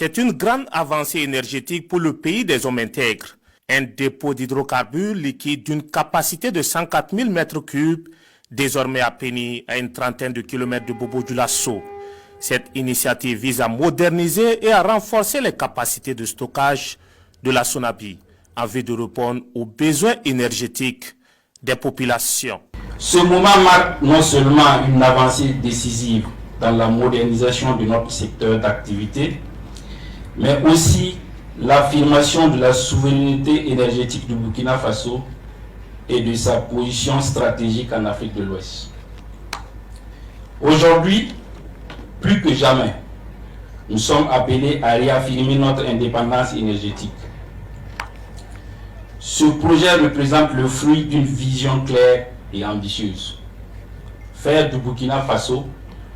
C'est une grande avancée énergétique pour le pays des hommes intègres. Un dépôt d'hydrocarbures liquides d'une capacité de 104 000 m3, désormais à Péni, à une trentaine de kilomètres de Bobo-Dioulasso. Cette initiative vise à moderniser et à renforcer les capacités de stockage de la Sonabi en vue de répondre aux besoins énergétiques des populations. Ce moment marque non seulement une avancée décisive dans la modernisation de notre secteur d'activité, mais aussi l'affirmation de la souveraineté énergétique du Burkina Faso et de sa position stratégique en Afrique de l'Ouest. Aujourd'hui, plus que jamais, nous sommes appelés à réaffirmer notre indépendance énergétique. Ce projet représente le fruit d'une vision claire et ambitieuse. Faire du Burkina Faso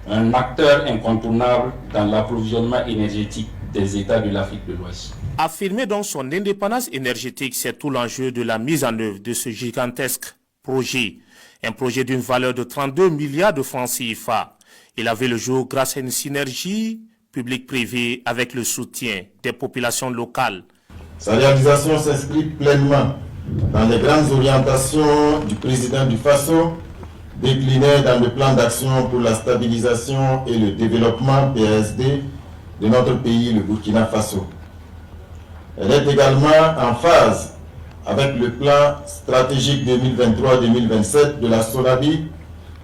un acteur incontournable dans l'approvisionnement énergétique des États de l'Afrique de l'Ouest. Affirmer donc son indépendance énergétique, c'est tout l'enjeu de la mise en œuvre de ce gigantesque projet. Un projet d'une valeur de 32 milliards de francs CFA. Il avait le jour grâce à une synergie publique-privée avec le soutien des populations locales. Sa réalisation s'inscrit pleinement dans les grandes orientations du président du Faso, déclinées dans le plan d'action pour la stabilisation et le développement PSD de notre pays, le Burkina Faso. Elle est également en phase avec le plan stratégique 2023-2027 de la Sonabi,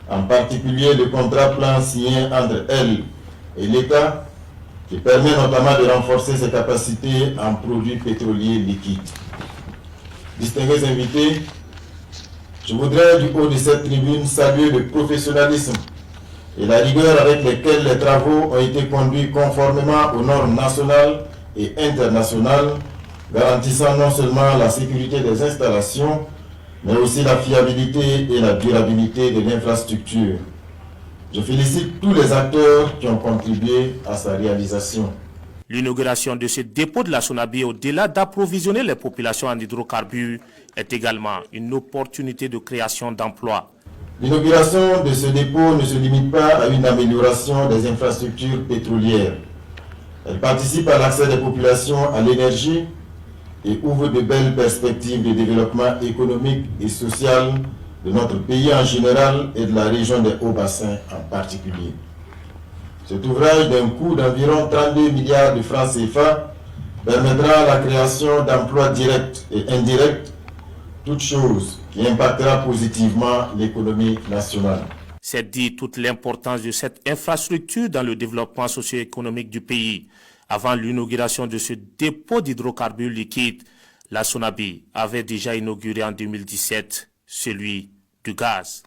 en particulier le contrat plan signé entre elle et l'État, qui permet notamment de renforcer ses capacités en produits pétroliers liquides. Distingués invités, je voudrais du haut de cette tribune saluer le professionnalisme et la rigueur avec lesquels les travaux ont été conduits conformément aux normes nationales et internationales, garantissant non seulement la sécurité des installations, mais aussi la fiabilité et la durabilité de l'infrastructure. Je félicite tous les acteurs qui ont contribué à sa réalisation. L'inauguration de ce dépôt de la Sonabi, au-delà d'approvisionner les populations en hydrocarbures, est également une opportunité de création d'emplois. L'inauguration de ce dépôt ne se limite pas à une amélioration des infrastructures pétrolières. Elle participe à l'accès des populations à l'énergie et ouvre de belles perspectives de développement économique et social de notre pays en général et de la région des Hauts-Bassins en particulier. Cet ouvrage d'un coût d'environ 32 milliards de francs CFA permettra la création d'emplois directs et indirects, toute chose qui impactera positivement l'économie nationale. C'est dit toute l'importance de cette infrastructure dans le développement socio-économique du pays. Avant l'inauguration de ce dépôt d'hydrocarbures liquides, la Sonabi avait déjà inauguré en 2017 celui du gaz.